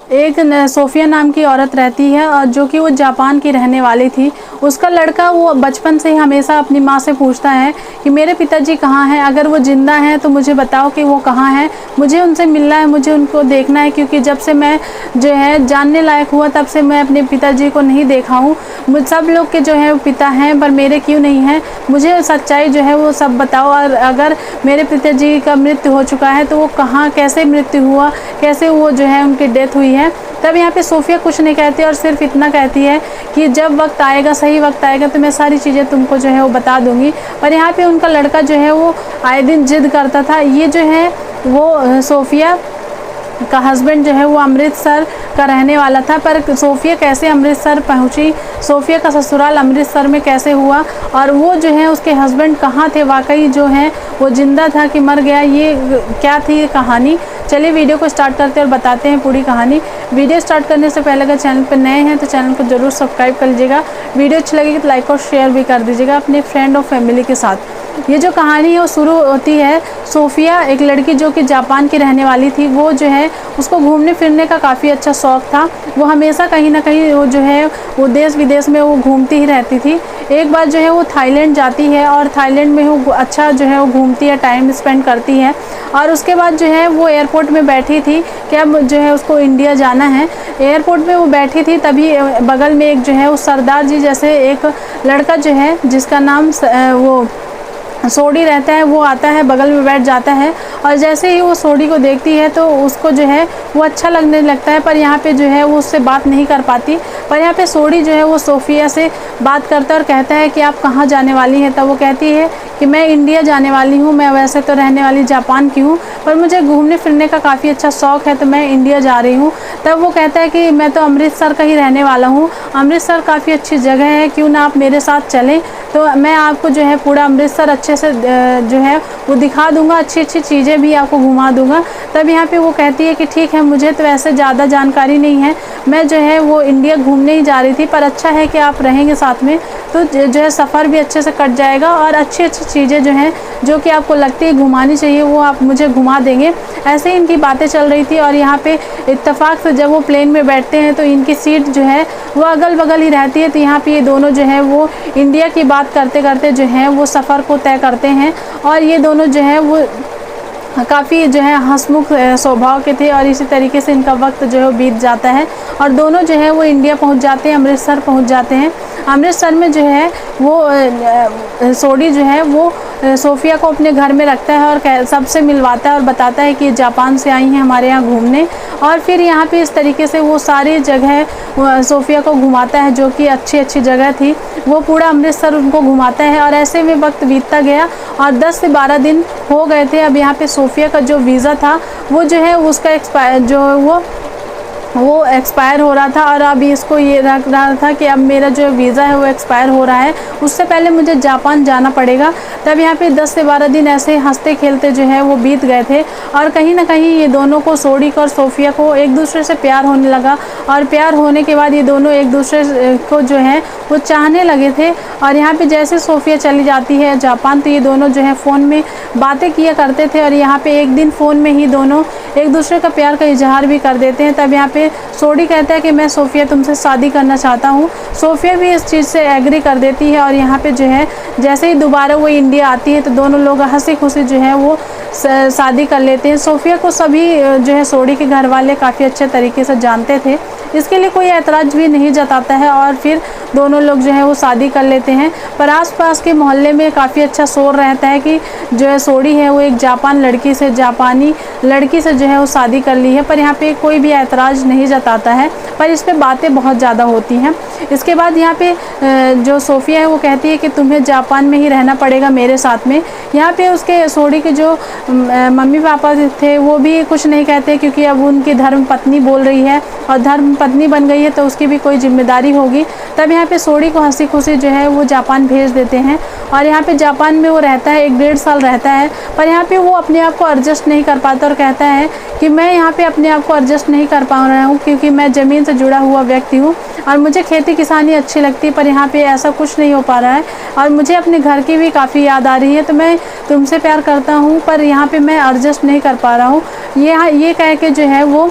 एक सोफिया नाम की औरत रहती है और जो कि वो जापान की रहने वाली थी। उसका लड़का वो बचपन से ही हमेशा अपनी माँ से पूछता है कि मेरे पिताजी कहाँ हैं, अगर वो ज़िंदा हैं तो मुझे बताओ कि वो कहाँ हैं, मुझे उनसे मिलना है, मुझे उनको देखना है, क्योंकि जब से मैं जो है जानने लायक हुआ तब से मैं अपने पिताजी को नहीं देखा हूँ। मुझ सब लोग के जो है पिता हैं पर मेरे क्यों नहीं हैं, मुझे सच्चाई जो है वो सब बताओ। और अगर मेरे पिताजी का मृत्यु हो चुका है तो वो कहाँ, कैसे मृत्यु हुआ, कैसे वो जो है उनकी डेथ हुई है। तब यहाँ पे सोफिया कुछ नहीं कहती और सिर्फ इतना कहती है कि जब वक्त आएगा, सही वक्त आएगा तो मैं सारी चीज़ें तुमको जो है वो बता दूंगी। पर यहाँ पे उनका लड़का जो है वो आए दिन जिद करता था। ये जो है वो सोफिया का हस्बैंड जो है वो अमृतसर का रहने वाला था, पर सोफिया कैसे अमृतसर पहुंची, सोफिया का ससुराल अमृतसर में कैसे हुआ, और वो जो है उसके हस्बैंड कहाँ थे, वाकई जो है वो जिंदा था कि मर गया, ये क्या थी ये कहानी। चलिए वीडियो को स्टार्ट करते हैं और बताते हैं पूरी कहानी। वीडियो स्टार्ट करने से पहले अगर चैनल पर नए हैं तो चैनल को जरूर सब्सक्राइब कर लीजिएगा। वीडियो अच्छी लगेगी तो लाइक और शेयर भी कर दीजिएगा अपने फ्रेंड और फैमिली के साथ। ये जो कहानी है वो शुरू होती है, सोफिया एक लड़की जो कि जापान की रहने वाली थी, वो जो है उसको घूमने फिरने का काफ़ी अच्छा शौक़ था। वो हमेशा कहीं ना कहीं वो जो है वो देश विदेश में वो घूमती ही रहती थी। एक बार जो है वो थाईलैंड जाती है और थाईलैंड में वो अच्छा जो है वो घूमती है, टाइम स्पेंड करती है। और उसके बाद जो है वो एयरपोर्ट में बैठी थी कि अब जो है उसको इंडिया जाना है। एयरपोर्ट में वो बैठी थी तभी बगल में एक जो है वो सरदार जी जैसे एक लड़का जो है जिसका नाम वो सोडी रहता है, वो आता है, बगल में बैठ जाता है। और जैसे ही वो सोडी को देखती है तो उसको जो है वो अच्छा लगने लगता है, पर यहाँ पे जो है वो उससे बात नहीं कर पाती। पर यहाँ पे सोडी जो है वो सोफिया से बात करता है और कहता है कि आप कहाँ जाने वाली हैं। तब वो कहती है कि मैं इंडिया जाने वाली हूँ, मैं वैसे तो रहने वाली जापान की हूँ पर मुझे घूमने फिरने का काफ़ी अच्छा शौक़ है तो मैं इंडिया जा रही हूँ। तब वो कहता है कि मैं तो अमृतसर का ही रहने वाला हूँ, अमृतसर काफ़ी अच्छी जगह है, क्यों ना आप मेरे साथ चलें, तो मैं आपको जो है पूरा अमृतसर अच्छे से जो है वो दिखा दूंगा, अच्छी अच्छी चीज़ें भी आपको घुमा दूंगा। तब यहाँ पे वो कहती है कि ठीक है, मुझे तो वैसे ज़्यादा जानकारी नहीं है, मैं जो है वो इंडिया घूमने ही जा रही थी, पर अच्छा है कि आप रहेंगे साथ में तो जो है सफ़र भी अच्छे से कट जाएगा और अच्छी अच्छी चीज़ें जो हैं जो कि आपको लगती है घुमानी चाहिए वो आप मुझे घुमा देंगे। ऐसे ही इनकी बातें चल रही थी और यहाँ पे इत्तेफाक से जब वो प्लेन में बैठते हैं तो इनकी सीट जो है वो अगल बगल ही रहती है। तो यहाँ पे ये दोनों जो है वो इंडिया की बात करते करते जो है वो सफ़र को तय करते हैं। और ये दोनों जो है वो काफ़ी जो है हंसमुख स्वभाव के थे और इसी तरीके से इनका वक्त जो है वो बीत जाता है और दोनों जो है वो इंडिया पहुंच जाते हैं, अमृतसर पहुंच जाते हैं। अमृतसर में जो है वो सोडी जो है वो सोफिया को अपने घर में रखता है और सबसे मिलवाता है और बताता है कि जापान से आई हैं हमारे यहाँ घूमने। और फिर यहाँ पे इस तरीके से वो सारी जगह सोफिया को घुमाता है जो कि अच्छी अच्छी जगह थी, वो पूरा अमृतसर उनको घुमाता है। और ऐसे में वक्त बीतता गया और 10 से 12 दिन हो गए थे। अब यहाँ पे सोफिया का जो वीज़ा था वो जो है उसका एक्सपायर हो रहा था और अभी इसको ये रख रहा था कि अब मेरा जो वीज़ा है वो एक्सपायर हो रहा है, उससे पहले मुझे जापान जाना पड़ेगा। तब यहाँ पे 10 से 12 दिन ऐसे हंसते खेलते जो है वो बीत गए थे और कहीं ना कहीं ये दोनों को, सोडी को और सोफिया को एक दूसरे से प्यार होने लगा। और प्यार होने के बाद ये दोनों एक दूसरे को जो है वो चाहने लगे थे। और यहाँ पे जैसे सोफिया चली जाती है जापान तो ये दोनों जो है फ़ोन में बातें किया करते थे और यहाँ पे एक दिन फ़ोन में ही दोनों एक दूसरे का प्यार का इजहार भी कर देते हैं। तब यहाँ पे सोडी कहता है कि मैं सोफिया तुमसे शादी करना चाहता हूँ। सोफिया भी इस चीज़ से एग्री कर देती है और यहाँ पे जो है जैसे ही दोबारा वो इंडिया आती है तो दोनों लोग हंसी खुशी जो है वो शादी कर लेते हैं। सोफिया को सभी जो है सोडी के घर वाले काफ़ी अच्छे तरीके से जानते थे, इसके लिए कोई ऐतराज़ भी नहीं जताता है और फिर दोनों लोग जो है वो शादी कर लेते हैं। पर आसपास के मोहल्ले में काफ़ी अच्छा शोर रहता है कि जो है सोडी है वो एक जापानी लड़की से जो है वो शादी कर ली है, पर यहाँ पे कोई भी ऐतराज़ नहीं जताता है, पर इस पे बातें बहुत ज़्यादा होती हैं। इसके बाद यहाँ पे जो सोफिया है वो कहती है कि तुम्हें जापान में ही रहना पड़ेगा मेरे साथ में। यहाँ पे उसके सोडी के जो मम्मी पापा थे वो भी कुछ नहीं कहते क्योंकि अब उनकी धर्म पत्नी बोल रही है और धर्म पत्नी बन गई है तो उसकी भी कोई जिम्मेदारी होगी। तब यहाँ पे सोडी को हंसी खुशी जो है वो जापान भेज देते हैं और यहाँ पे जापान में वो रहता है, 1-1.5 साल रहता है। पर यहाँ पे वो अपने आप को एडजस्ट नहीं कर पाता और कहता है कि मैं यहाँ पे अपने आप को एडजस्ट नहीं कर पा रहा हूँ क्योंकि मैं ज़मीन से जुड़ा हुआ व्यक्ति हूँ और मुझे खेती किसानी अच्छी लगती है, पर यहाँ पे ऐसा कुछ नहीं हो पा रहा है और मुझे अपने घर की भी काफ़ी याद आ रही है। तो मैं तुमसे प्यार करता हूँ पर यहाँ पे मैं एडजस्ट नहीं कर पा रहा हूँ। ये कह के जो है वो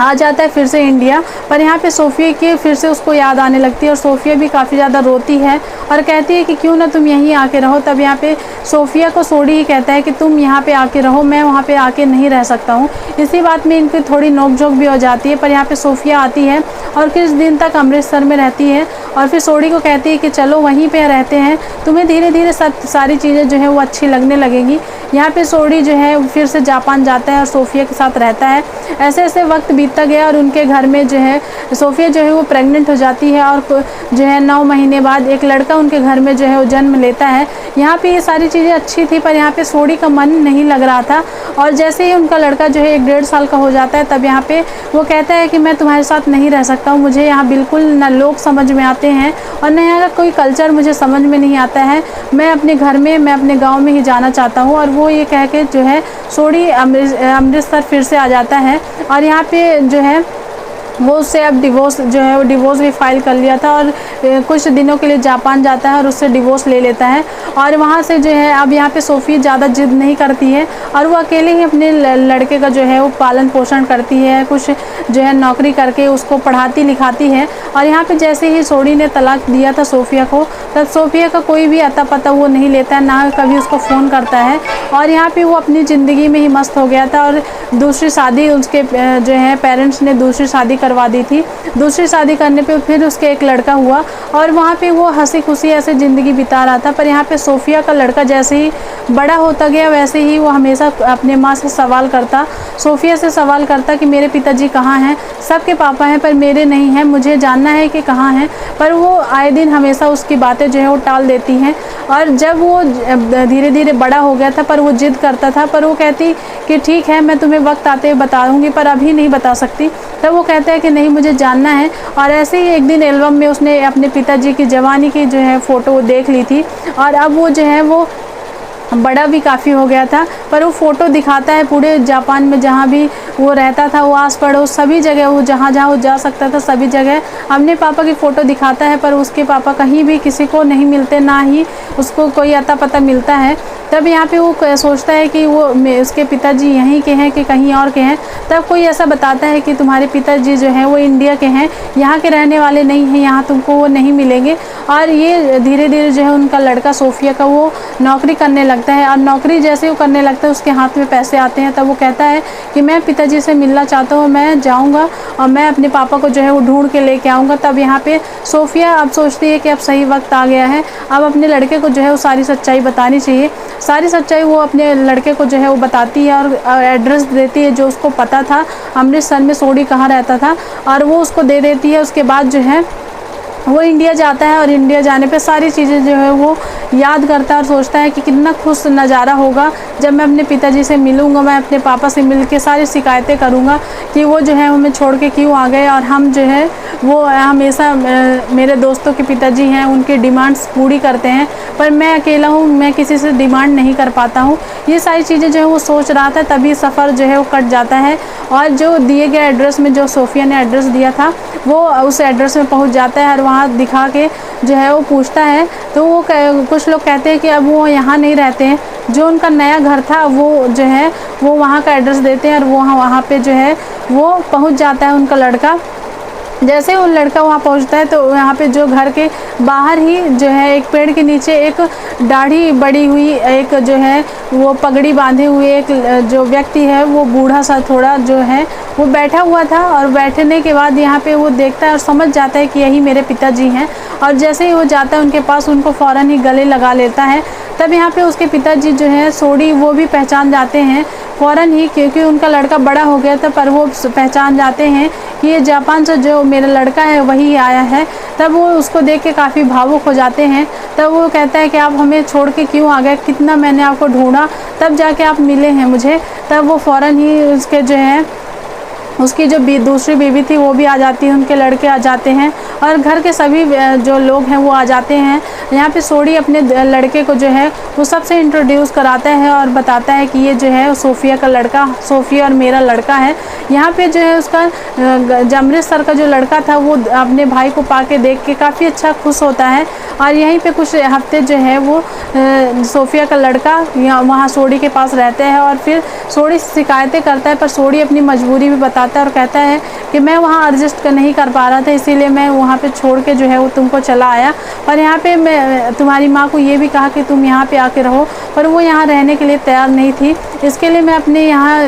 आ जाता है फिर से इंडिया। पर यहाँ पे सोफ़िया की फिर से उसको याद आने लगती है और सोफ़िया भी काफ़ी ज़्यादा रोती है और कहती है कि क्यों ना तुम यहीं आके रहो। तब यहाँ पे सोफ़िया को सोडी ही कहता है कि तुम यहाँ पे आके रहो, मैं वहाँ पे आके नहीं रह सकता हूँ। इसी बात में इनकी थोड़ी नोक-झोंक भी हो जाती है। पर यहाँ पे सोफ़िया आती है और कुछ दिन तक अमृतसर में रहती है और फिर सोडी को कहती है कि चलो वहीं पे रहते हैं, तुम्हें धीरे धीरे सारी चीज़ें जो है वो अच्छी लगने लगेंगी। यहाँ पे सोडी जो है फिर से जापान जाता है और सोफ़िया के साथ रहता है। ऐसे ऐसे वक्त बीतता गया और उनके घर में जो है सोफ़िया जो है वो प्रेग्नेंट हो जाती है और जो है 9 महीने बाद एक लड़का उनके घर में जो है वो जन्म लेता है। यहाँ पे ये सारी चीज़ें अच्छी थी पर यहाँ पे सोडी का मन नहीं लग रहा था और जैसे ही उनका लड़का जो है 1-1.5 साल का हो जाता है तब यहाँ पे वो कहता है कि मैं तुम्हारे साथ नहीं रह सकता हूँ, मुझे यहाँ बिल्कुल ना लोग समझ में आते हैं और न यहाँ का कोई कल्चर मुझे समझ में नहीं आता है, मैं अपने घर में, मैं अपने गाँव में ही जाना चाहता हूँ। और वो ये कह के जो है सोडी अमृतसर फिर से आ जाता है और यहाँ पे जो है वो उससे अब डिवोर्स जो है वो डिवोर्स भी फाइल कर लिया था और कुछ दिनों के लिए जापान जाता है और उससे डिवोर्स ले लेता है। और वहाँ से जो है अब यहाँ पे सोफ़ी ज़्यादा जिद नहीं करती है और वो अकेले ही अपने लड़के का जो है वो पालन पोषण करती है, कुछ जो है नौकरी करके उसको पढ़ाती लिखाती है। और यहाँ पे जैसे ही सोडी ने तलाक दिया था सोफ़िया को, तब सोफ़िया का कोई भी अता पता वो नहीं लेता है, ना कभी उसको फ़ोन करता है और यहाँ पे वो अपनी ज़िंदगी में ही मस्त हो गया था। और दूसरी शादी उसके जो है पेरेंट्स ने दूसरी शादी करवा दी थी। दूसरी शादी करने पे फिर उसके एक लड़का हुआ और वहाँ पे वो हंसी खुशी ऐसे ज़िंदगी बिता रहा था। पर यहाँ पे सोफ़िया का लड़का जैसे ही बड़ा होता गया वैसे ही वो हमेशा अपने माँ से सवाल करता, सोफ़िया से सवाल करता कि मेरे पिताजी कहाँ हैं, सबके पापा हैं पर मेरे नहीं हैं, मुझे जानना है कि कहाँ हैं। पर वो आए दिन हमेशा उसकी बातें जो है वो टाल देती हैं। और जब वो धीरे धीरे बड़ा हो गया था पर वो ज़िद करता था, पर वो कहती कि ठीक है मैं तुम्हें वक्त आते हुए बताऊँगी पर अभी नहीं बता सकती। तब वो कहता है कि नहीं मुझे जानना है। और ऐसे ही एक दिन एल्बम में उसने अपने पिताजी की जवानी की जो है फ़ोटो देख ली थी और अब वो जो है वो बड़ा भी काफ़ी हो गया था। पर वो फ़ोटो दिखाता है पूरे जापान में जहाँ भी वो रहता था, वो आस पड़ोस सभी जगह वो जहाँ जहाँ वो जा सकता था सभी जगह अपने पापा की फ़ोटो दिखाता है। पर उसके पापा कहीं भी किसी को नहीं मिलते, ना ही उसको कोई अता पता मिलता है। तब यहाँ पे वो सोचता है कि वो उसके पिताजी यहीं के हैं कि कहीं और के हैं। तब कोई ऐसा बताता है कि तुम्हारे पिताजी जो हैं वो इंडिया के हैं, यहाँ के रहने वाले नहीं हैं, यहाँ तुमको वो नहीं मिलेंगे। और ये धीरे धीरे जो है उनका लड़का सोफ़िया का वो नौकरी करने लगता है और नौकरी जैसे वो करने लगता है उसके हाथ में पैसे आते हैं। तब वो कहता है कि मैं पिताजी से मिलना चाहता हूँ, मैं जाऊँगा और मैं अपने पापा को जो है वो ढूंढ के लेके आऊँगा। तब यहाँ पे सोफ़िया अब सोचती है कि अब सही वक्त आ गया है, अब अपने लड़के को जो है वो सारी सच्चाई बतानी चाहिए। सारी सच्चाई वो अपने लड़के को जो है वो बताती है और एड्रेस देती है जो उसको पता था अमृतसर में सोडी कहाँ रहता था, और वो उसको दे देती है। उसके बाद जो है वो इंडिया जाता है और इंडिया जाने पे सारी चीज़ें जो है वो याद करता है और सोचता है कि कितना खुश नज़ारा होगा जब मैं अपने पिताजी से मिलूँगा, मैं अपने पापा से मिल के सारी शिकायतें करूँगा कि वो जो है हमें छोड़ के क्यों आ गए और हम जो है वो हमेशा मेरे दोस्तों के पिताजी हैं उनकी डिमांड्स पूरी करते हैं पर मैं अकेला हूँ, मैं किसी से डिमांड नहीं कर पाता हूँ। ये सारी चीज़ें जो है वो सोच रहा था, तभी सफ़र जो है वो कट जाता है और जो दिए गए एड्रेस में जो सोफ़िया ने एड्रेस दिया था वो उस एड्रेस में पहुँच जाता है और वहाँ दिखा के जो है वो पूछता है तो वो कुछ लोग कहते हैं कि अब वो यहाँ नहीं रहते हैं, जो उनका नया घर था वो जो है वो वहाँ का एड्रेस देते हैं और वो वहाँ पे जो है वो पहुँच जाता है उनका लड़का। जैसे वो लड़का वहाँ पहुँचता है तो यहाँ पे जो घर के बाहर ही जो है एक पेड़ के नीचे एक दाढ़ी बड़ी हुई एक जो है वो पगड़ी बांधे हुए एक जो व्यक्ति है वो बूढ़ा सा थोड़ा जो है वो बैठा हुआ था। और बैठने के बाद यहाँ पे वो देखता है और समझ जाता है कि यही मेरे पिताजी हैं और जैसे ही वो जाता है उनके पास उनको फ़ौरन ही गले लगा लेता है। तब यहाँ पे उसके पिताजी जो है सोडी वो भी पहचान जाते हैं फ़ौरन ही, क्योंकि उनका लड़का बड़ा हो गया था पर वो पहचान जाते हैं कि ये जापान से जो मेरा लड़का है वही आया है। तब वो उसको देख के काफ़ी भावुक हो जाते हैं। तब वो कहता है कि आप हमें छोड़ के क्यों आ गए, कितना मैंने आपको ढूंढा तब जाके आप मिले हैं मुझे। तब वो फ़ौरन ही उसके जो है उसकी जो दूसरी बीवी थी वो भी आ जाती है, उनके लड़के आ जाते हैं और घर के सभी जो लोग हैं वो आ जाते हैं। यहाँ पे सोडी अपने लड़के को जो है वो सबसे इंट्रोड्यूस कराता है और बताता है कि ये जो है सोफ़िया का लड़का, सोफ़िया और मेरा लड़का है। यहाँ पे जो है उसका अमृतसर का जो लड़का था वो अपने भाई को पाके देख के काफ़ी अच्छा खुश होता है और यहीं पे कुछ हफ्ते जो है वो सोफ़िया का लड़का वहाँ सोडी के पास रहते हैं और फिर सोडी शिकायतें करता है पर सोडी अपनी मजबूरी भी बता बताता है और कहता है कि मैं वहाँ एडजस्ट नहीं कर पा रहा था, इसीलिए मैं वहाँ पे छोड़ के जो है वो तुमको चला आया। और यहाँ पे मैं तुम्हारी माँ को ये भी कहा कि तुम यहाँ पे आके रहो, पर वो यहाँ रहने के लिए तैयार नहीं थी। इसके लिए मैं अपने यहाँ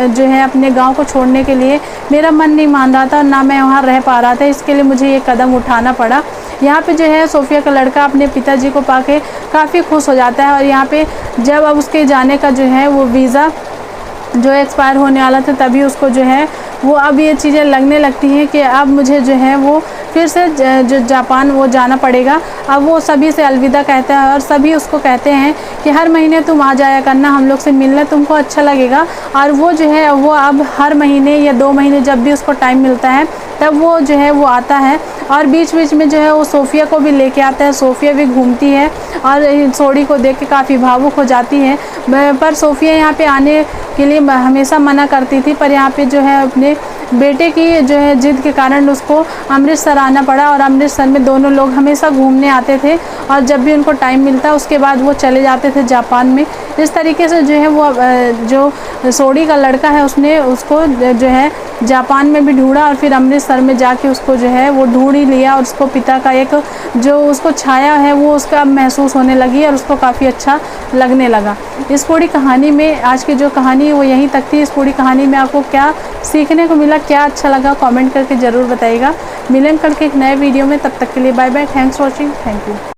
जो है अपने गांव को छोड़ने के लिए मेरा मन नहीं मान रहा था, ना मैं वहाँ रह पा रहा था, इसके लिए मुझे ये कदम उठाना पड़ा। यहाँ पे जो है सोफिया का लड़का अपने पिताजी को पाके काफ़ी खुश हो जाता है। और यहाँ पे जब अब उसके जाने का जो है वो वीज़ा जो एक्सपायर होने वाला था, तभी उसको जो है वो अब ये चीज़ें लगने लगती हैं कि अब मुझे जो है वो फिर से जो जापान वो जाना पड़ेगा। अब वो सभी से अलविदा कहता है और सभी उसको कहते हैं कि हर महीने तुम आ जाया करना हम लोग से मिलने, तुमको अच्छा लगेगा। और वो जो है वो अब हर महीने या 2 महीने जब भी उसको टाइम मिलता है तब वो जो है वो आता है। और बीच बीच में जो है वो सोफिया को भी लेके आता है। सोफिया भी घूमती है और सोडी को देख के काफ़ी भावुक हो जाती है। पर सोफिया यहाँ पे आने के लिए हमेशा मना करती थी, पर यहाँ पे जो है अपने बेटे की जो है जिद के कारण उसको अमृतसर आना पड़ा। और अमृतसर में दोनों लोग हमेशा घूमने आते थे और जब भी उनको टाइम मिलता उसके बाद वो चले जाते थे जापान में। इस तरीके से जो है वो जो सोडी का लड़का है उसने उसको जो है जापान में भी ढूंढा और फिर अमृतसर में जाके उसको जो है वो ढूंढ ही लिया। और उसको पिता का एक जो उसको छाया है वो उसका महसूस होने लगी और उसको काफ़ी अच्छा लगने लगा। इस पूरी कहानी में आज की जो कहानी है वो यहीं तक थी। इस पूरी कहानी में आपको क्या सीखने को मिला, क्या अच्छा लगा, कमेंट करके ज़रूर बताइएगा। मिलेंगे कल के एक नए वीडियो में, तब तक के लिए bye bye. Thanks for watching. Thank you.